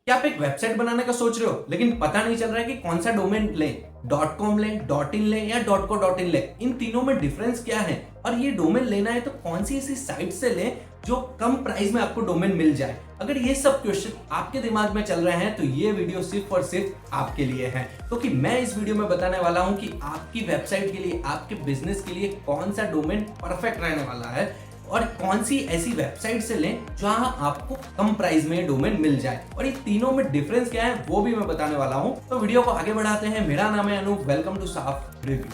क्या आप एक वेबसाइट बनाने का सोच रहे हो लेकिन पता नहीं चल रहा है कि कौन सा डोमेन लें, डॉट कॉम लें, डॉट इन लें या डॉट को डॉट इन लें? इन तीनों में डिफरेंस क्या है और ये डोमेन लेना है तो कौन सी ऐसी साइट से लें जो कम प्राइस में आपको डोमेन मिल जाए? अगर ये सब क्वेश्चन आपके दिमाग में चल रहे हैं तो ये वीडियो सिर्फ और सिर्फ आपके लिए है, क्योंकि मैं इस वीडियो में बताने वाला हूं कि आपकी वेबसाइट के लिए, आपके बिजनेस के लिए कौन सा डोमेन परफेक्ट रहने वाला है और कौन सी ऐसी वेबसाइट से लें जहां आपको कम प्राइस में डोमेन मिल जाए। और ये तीनों में डिफरेंस क्या है वो भी मैं बताने वाला हूं। तो वीडियो को आगे बढ़ाते हैं। मेरा नाम है अनूप, वेलकम टू साफ रिव्यू।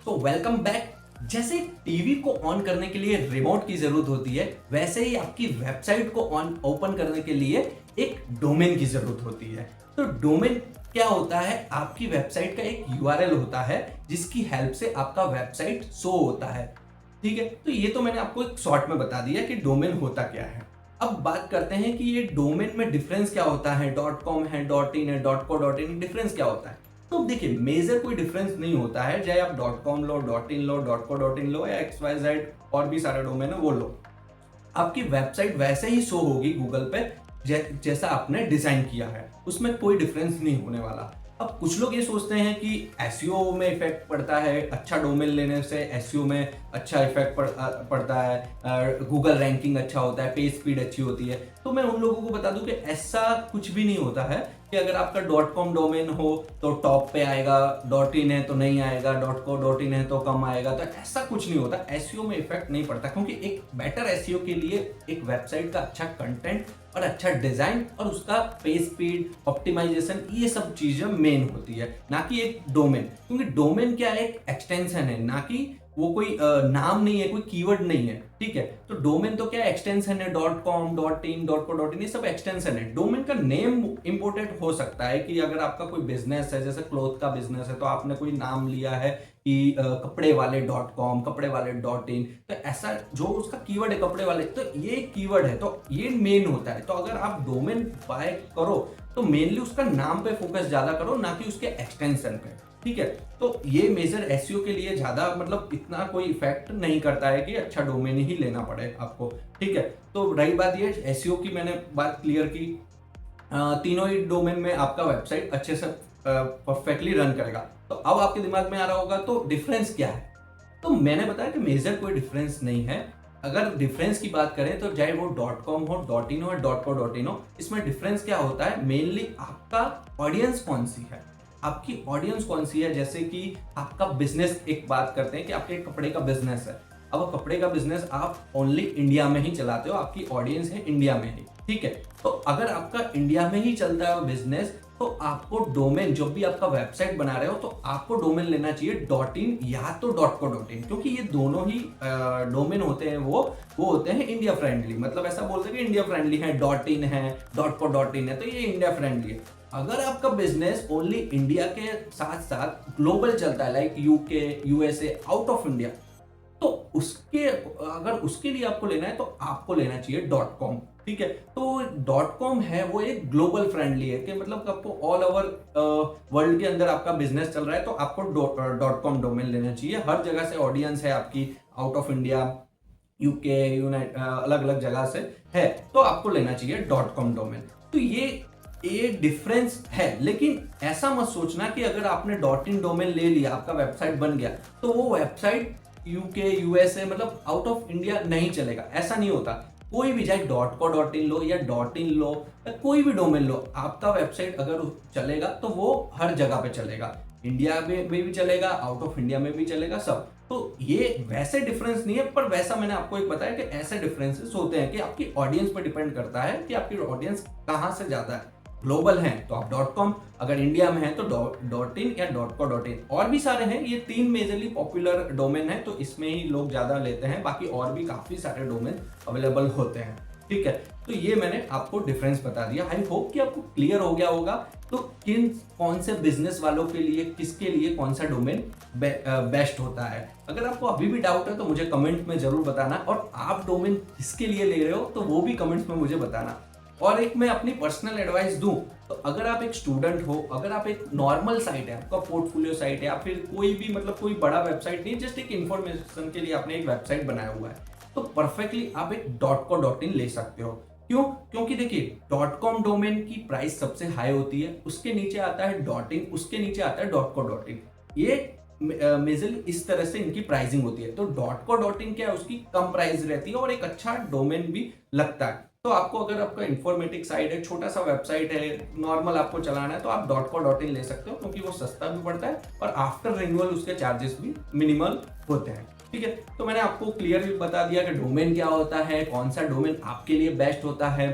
तो वेलकम बैक। जैसे टीवी को ऑन करने के लिए रिमोट की जरूरत होती है, वैसे ही आपकी वेबसाइट को ऑन ओपन करने के लिए एक डोमेन की जरूरत होती है। तो डोमेन क्या होता है? आपकी वेबसाइट का एक यूआरएल होता है जिसकी हेल्प से आपका वेबसाइट शो होता है। ठीक है, तो ये तो मैंने आपको एक शॉर्ट में बता दिया कि डोमेन होता क्या है। अब बात करते हैं कि ये डोमेन में डिफरेंस क्या होता है, डॉट कॉम है, डॉट इन है, डॉट को डॉट इन, डिफरेंस क्या होता है? तो देखिए, मेजर कोई डिफरेंस नहीं होता है, चाहे आप डॉट कॉम लो, डॉट इन लो, डॉट को डॉट इन लो या XYZ और भी सारे डोमेन है वो लो, आपकी वेबसाइट वैसे ही शो होगी गूगल पे जैसा आपने डिजाइन किया है, उसमें कोई डिफरेंस नहीं होने वाला। अब कुछ लोग ये सोचते हैं कि एसईओ में इफेक्ट पड़ता है, अच्छा डोमेन लेने से एसईओ में अच्छा इफेक्ट पड़ता है, गूगल रैंकिंग अच्छा होता है, पेज स्पीड अच्छी होती है। तो मैं उन लोगों को बता दूं कि ऐसा कुछ भी नहीं होता है कि अगर आपका डॉट कॉम डोमेन हो तो टॉप पे आएगा, डॉट इन है तो नहीं आएगा, डॉट को डॉट इन है तो कम आएगा। तो ऐसा कुछ नहीं होता, एसईओ में इफेक्ट नहीं पड़ता, क्योंकि एक बेटर एसईओ के लिए एक वेबसाइट का अच्छा कंटेंट और अच्छा डिजाइन और उसका पेज स्पीड, ऑप्टिमाइजेशन, ये सब चीजें मेन होती है, ना कि एक डोमेन। क्योंकि डोमेन क्या है? एक एक्सटेंशन है, ना कि वो कोई नाम नहीं है, कोई कीवर्ड नहीं है। ठीक है, तो डोमेन तो क्या एक्सटेंशन है, dot com, dot in, dot co dot इन, ये सब एक्सटेंशन है। डोमेन का नेम इंपोर्टेंट हो सकता है कि अगर आपका कोई बिजनेस है, जैसे क्लोथ का बिजनेस है, तो आपने कोई नाम लिया है कि कपड़े वाले डॉट कॉम, कपड़े वाले डॉट इन, तो ऐसा जो उसका कीवर्ड है कपड़े वाले, तो ये कीवर्ड है, तो ये मेन होता है। तो अगर आप डोमेन बाय करो तो मेनली उसका नाम पे फोकस ज्यादा करो, ना कि उसके एक्सटेंशन पे। ठीक है, तो ये मेजर एसईओ के लिए ज्यादा मतलब इतना कोई इफेक्ट नहीं करता है कि अच्छा डोमेन ही लेना पड़े आपको। ठीक है, तो रही बात ये एसईओ की, मैंने बात क्लियर की। तीनों ही डोमेन में आपका वेबसाइट अच्छे से परफेक्टली रन करेगा। तो अब आपके दिमाग में आ रहा होगा तो डिफरेंस क्या है? तो मैंने बताया कि मेजर कोई डिफरेंस नहीं है। अगर डिफरेंस की बात करें तो चाहे वो डॉट कॉम हो, डॉट इन हो, डॉट को डॉट इन हो, इसमें डिफरेंस क्या होता है? मेनली आपका ऑडियंस कौन सी है, आपकी ऑडियंस कौन सी है। जैसे कि आपका बिजनेस, एक बात करते हैं कि आपके कपड़े का बिजनेस है। अब कपड़े का बिजनेस आप ओनली इंडिया में ही चलाते हो, आपकी ऑडियंस है इंडिया में ही। ठीक है, तो अगर आपका इंडिया में ही चलता है बिजनेस, तो आपको डोमेन, जब भी आपका वेबसाइट बना रहे हो तो आपको डोमेन लेना चाहिए डॉट इन या तो डॉट को डॉट इन, क्योंकि ये दोनों ही डोमेन होते हैं वो होते हैं इंडिया फ्रेंडली। मतलब ऐसा बोलते हैं कि इंडिया फ्रेंडली है, डॉट इन है, डॉट को डॉट इन है, तो ये इंडिया फ्रेंडली है। अगर आपका बिजनेस ओनली इंडिया के साथ साथ ग्लोबल चलता है, like UK, USA, out of India, तो अगर उसके लिए आपको लेना है तो आपको लेना चाहिए डॉट कॉम। ठीक है, तो डॉट कॉम है वो एक ग्लोबल फ्रेंडली है कि मतलब आपको ऑल ओवर वर्ल्ड के अंदर आपका बिजनेस चल रहा है तो आपको डॉट कॉम डोमेन लेना चाहिए। हर जगह से ऑडियंस है आपकी, आउट ऑफ इंडिया, यूके, अलग अलग जगह से है, तो आपको लेना चाहिए डॉट कॉम डोमेन। तो ये डिफरेंस है। लेकिन ऐसा मत सोचना कि अगर आपने डॉट इन डोमेन ले लिया, आपका वेबसाइट बन गया, तो वो वेबसाइट यूके, यूएसए, मतलब आउट ऑफ इंडिया नहीं चलेगा। ऐसा नहीं होता। कोई भी, चाहे डॉट को डॉट इन लो या डॉट इन लो या कोई भी डोमेन लो, आपका वेबसाइट अगर चलेगा तो वो हर जगह पे चलेगा, इंडिया में भी चलेगा, आउट ऑफ इंडिया में भी चलेगा, सब। तो ये वैसे डिफरेंस नहीं है, पर वैसा मैंने आपको एक बताया कि ऐसे डिफरेंसेस होते हैं कि आपकी ऑडियंस पर डिपेंड करता है कि आपकी ऑडियंस कहाँ से ज्यादा है। ग्लोबल है तो आप डॉट कॉम, अगर इंडिया में है तो डॉट इन या डॉट को डॉट इन। और भी सारे हैं, ये तीन मेजरली पॉपुलर डोमेन है, तो इसमें ही लोग ज्यादा लेते हैं। बाकी और भी काफी सारे डोमेन अवेलेबल होते हैं। ठीक है, तो ये मैंने आपको डिफरेंस बता दिया। आई होप कि आपको क्लियर हो गया होगा तो कौन से बिजनेस वालों के लिए, किसके लिए कौन सा डोमेन बेस्ट होता है। अगर आपको अभी भी डाउट है तो मुझे कमेंट में जरूर बताना, और आप डोमेन किसके लिए ले रहे हो तो वो भी कमेंट्स में मुझे बताना। और एक मैं अपनी पर्सनल एडवाइस दूं तो अगर आप एक स्टूडेंट हो, अगर आप एक नॉर्मल साइट है, आपका पोर्टफोलियो साइट है, या फिर कोई भी, मतलब कोई बड़ा वेबसाइट नहीं, जस्ट एक इन्फॉर्मेशन के लिए आपने एक वेबसाइट बनाया हुआ है, तो परफेक्टली आप एक .co.in ले सकते हो। क्यों? क्योंकि देखिए .com डोमेन की प्राइस सबसे हाई होती है, उसके नीचे आता है .in, उसके नीचे आता है .co.in। ये मेजरली इस तरह से इनकी प्राइसिंग होती है। तो .co.in क्या है, उसकी कम प्राइस रहती है और एक अच्छा डोमेन भी लगता है। तो आपको अगर आपका इंफॉर्मेटिक साइट है, छोटा सा वेबसाइट है, नॉर्मल आपको चलाना है, तो आप .co.in ले सकते हो क्योंकि वो सस्ता भी पड़ता है और आफ्टर रिन्यूअल उसके चार्जेस भी मिनिमल होते हैं। ठीक है, तो मैंने आपको क्लियरली बता दिया कि डोमेन क्या होता है, कौन सा डोमेन आपके लिए बेस्ट होता है,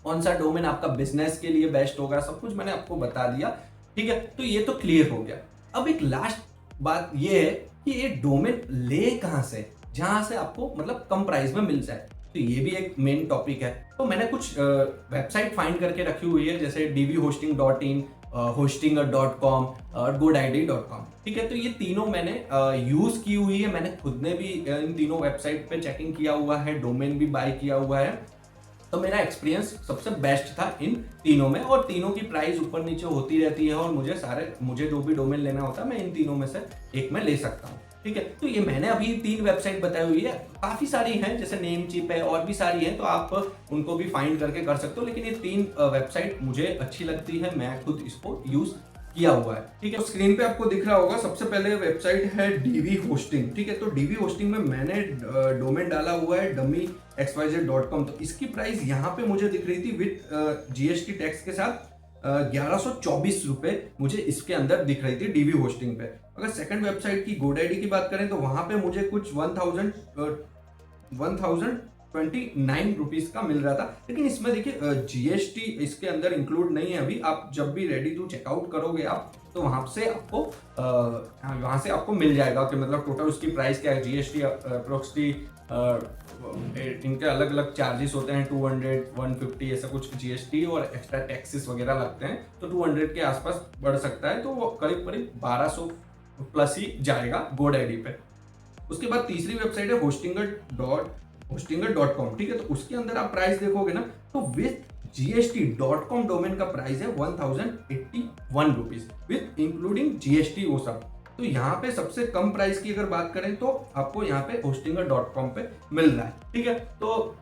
कौन सा डोमेन आपका बिजनेस के लिए बेस्ट होगा, सब कुछ मैंने आपको बता दिया। ठीक है, तो ये तो क्लियर हो गया। अब एक लास्ट बात ये है कि ये डोमेन ले कहां से, जहां से आपको मतलब कम प्राइस में मिल जाए। तो ये भी एक मेन टॉपिक है। तो मैंने कुछ वेबसाइट फाइंड करके रखी हुई है, जैसे dvhosting.in, hostinger.com और godid.com। ठीक है, तो ये तीनों मैंने यूज की हुई है। मैंने खुद ने भी इन तीनों वेबसाइट पे चेकिंग किया हुआ है, डोमेन भी बाय किया हुआ है। तो मेरा एक्सपीरियंस सबसे बेस्ट था इन तीनों में, और तीनों की प्राइस ऊपर नीचे होती रहती है और मुझे जो भी डोमेन लेना होता है मैं इन तीनों में से एक में ले सकता हूँ। ठीक है, तो ये मैंने अभी 3 वेबसाइट बताई हुई है, काफी सारी हैं जैसे नेमचिप है और भी सारी हैं, तो आप उनको भी फाइंड करके कर सकते हो, लेकिन ये 3 वेबसाइट मुझे अच्छी लगती है, मैं खुद इसको यूज किया हुआ है। ठीक है, तो स्क्रीन पे आपको दिख रहा होगा, सबसे पहले वेबसाइट है डीवी होस्टिंग। ठीक है, तो डीवी होस्टिंग में मैंने डोमेन डाला हुआ है dummyxyz.com। तो इसकी प्राइस यहाँ पे मुझे दिख रही थी विद जीएसटी टैक्स के साथ 1124 रुपए मुझे इसके अंदर दिख रही थी डीवी होस्टिंग पे। अगर सेकंड वेबसाइट की गोडैडी की बात करें तो वहां पे मुझे कुछ 1029 रुपीज का मिल रहा था, लेकिन इसमें देखिए जीएसटी इसके अंदर इंक्लूड नहीं है अभी। आप जब भी रेडी टू चेकआउट करोगे आप, तो वहां से आपको मिल जाएगा कि मतलब टोटल उसकी प्राइस क्या है। जीएसटी अप्रोक्सली इनके अलग अलग चार्जेस होते हैं, 200 150 ऐसा कुछ जीएसटी और एक्स्ट्रा टैक्सेस वगैरह लगते हैं, तो 200 के आसपास बढ़ सकता है, तो वो करीब करीब 1200 प्लस ही जाएगा गोडैडी पे। उसके बाद तीसरी वेबसाइट है hostinger.com। ठीक है, तो उसके अंदर आप प्राइस देखोगे ना, तो विथ जीएसटी .com डोमेन का प्राइस है 1081 रुपीज विथ इंक्लूडिंग जीएसटी वो सब। तो यहाँ पे सबसे कम प्राइस की अगर बात करें तो आपको यहाँ पे hostinger.com पे मिल रहा है। ठीक है, तो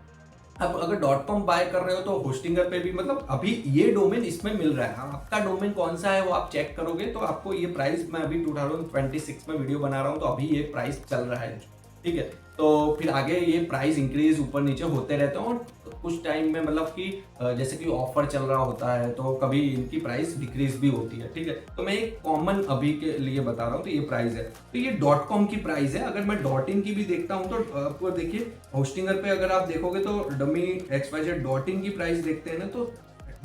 अब अगर .com बाय कर रहे हो तो होस्टिंगर पे भी मतलब अभी ये डोमेन इसमें मिल रहा है। आपका डोमेन कौन सा है वो आप चेक करोगे तो आपको ये प्राइस, मैं अभी 2026 में वीडियो बना रहा हूँ तो अभी ये प्राइस चल रहा है। ठीक है, तो फिर आगे ये प्राइस इंक्रीज ऊपर नीचे होते रहते हैं, और कुछ टाइम में मतलब कि जैसे कि ऑफर चल रहा होता है तो कभी इनकी प्राइस डिक्रीज भी होती है। ठीक है, तो मैं एक कॉमन अभी के लिए बता रहा हूँ, तो ये प्राइस है। तो ये .com की प्राइस है। अगर मैं .in की भी देखता हूँ तो आपको देखिए होस्टिंगर पे अगर आप देखोगे तो dummyxyz.in की प्राइस देखते हैं ना, तो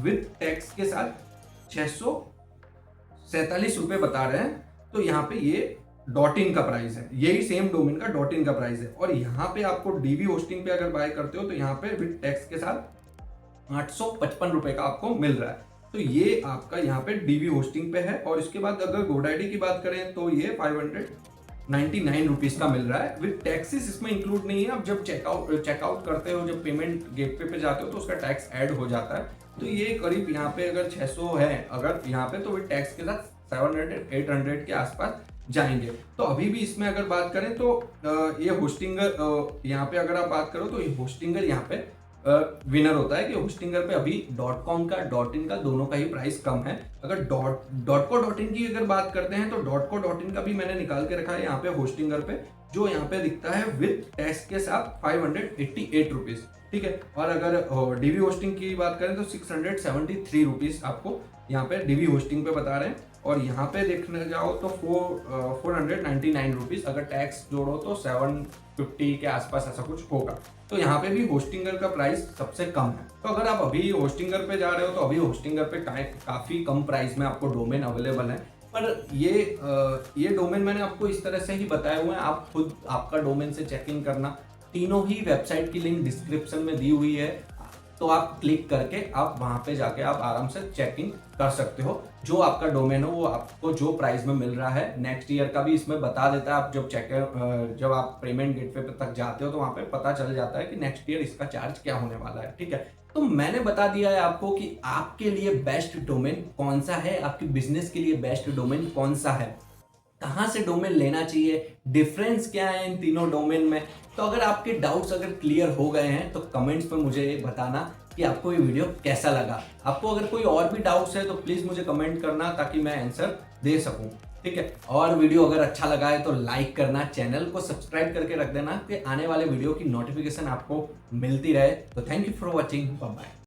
विद टैक्स के साथ 647 रुपए बता रहे हैं। तो यहाँ पे ये .in का प्राइस है, यही सेम डोमेन का .in का प्राइस है। और यहाँ पे आपको डीवी होस्टिंग पे अगर बाय करते हो तो यहाँ पे विद टैक्स के साथ 855 रुपए का आपको मिल रहा है। तो ये आपका यहाँ पे डीवी होस्टिंग पे है। और इसके बाद अगर गोडैडी की बात करें तो ये 599 रुपीज का मिल रहा है विद टैक्सेस, इसमें इंक्लूड नहीं है। अब जब चेकआउट करते हो, जब पेमेंट गेटवे पे जाते हो तो उसका टैक्स ऐड हो जाता है। तो ये करीब यहाँ पे अगर 600 है अगर यहाँ पे, तो विद टैक्स के साथ 700-800 के आसपास जाएंगे। तो अभी भी इसमें अगर बात करें तो ये होस्टिंगर यहाँ पे अगर आप बात करो तो ये होस्टिंगर यहाँ पे विनर होता है कि होस्टिंगर पे अभी .com का .in का दोनों का ही प्राइस कम है। अगर .co.in की अगर बात करते हैं तो .co.in का भी मैंने निकाल के रखा है यहाँ पे होस्टिंगर पे, जो यहाँ पे दिखता है विद टैक्स के साथ 588 रुपीज। ठीक है, और अगर डीवी होस्टिंग की बात करें तो 673 रुपीज आपको यहाँ पे डीवी होस्टिंग पे बता रहे हैं। और यहाँ पे देखने जाओ तो 499 रुपीज, अगर टैक्स जोड़ो तो 750 के आसपास ऐसा कुछ होगा। तो यहाँ पे भी होस्टिंगर का प्राइस सबसे कम है। तो अगर आप अभी होस्टिंगर पे जा रहे हो तो अभी होस्टिंगर पे काफी कम प्राइस में आपको डोमेन अवेलेबल है। पर ये डोमेन मैंने आपको इस तरह से ही बताए हुए हैं, आप खुद आपका डोमेन से चेकिंग करना। तीनों ही वेबसाइट की लिंक डिस्क्रिप्शन में दी हुई है, तो आप क्लिक करके आप वहां पे जाके आप आराम से चेकिंग कर सकते हो। जो आपका डोमेन हो वो आपको जो प्राइस में मिल रहा है, नेक्स्ट ईयर का भी इसमें बता देता है। आप जब आप पेमेंट गेटवे तक जाते हो तो वहां पे पता चल जाता है कि नेक्स्ट ईयर इसका चार्ज क्या होने वाला है। ठीक है, तो मैंने बता दिया है आपको कि आपके लिए बेस्ट डोमेन कौन सा है, आपके बिजनेस के लिए बेस्ट डोमेन कौन सा है। कहाँ से डोमेन लेना चाहिए, डिफरेंस क्या है इन तीनों डोमेन में। तो अगर आपके डाउट्स अगर क्लियर हो गए हैं तो कमेंट्स में मुझे बताना कि आपको ये वीडियो कैसा लगा। आपको अगर कोई और भी डाउट्स है तो प्लीज़ मुझे कमेंट करना ताकि मैं आंसर दे सकूं, ठीक है। और वीडियो अगर अच्छा लगा है तो लाइक करना, चैनल को सब्सक्राइब करके रख देना कि आने वाले वीडियो की नोटिफिकेशन आपको मिलती रहे। तो thank you for watching, bye bye.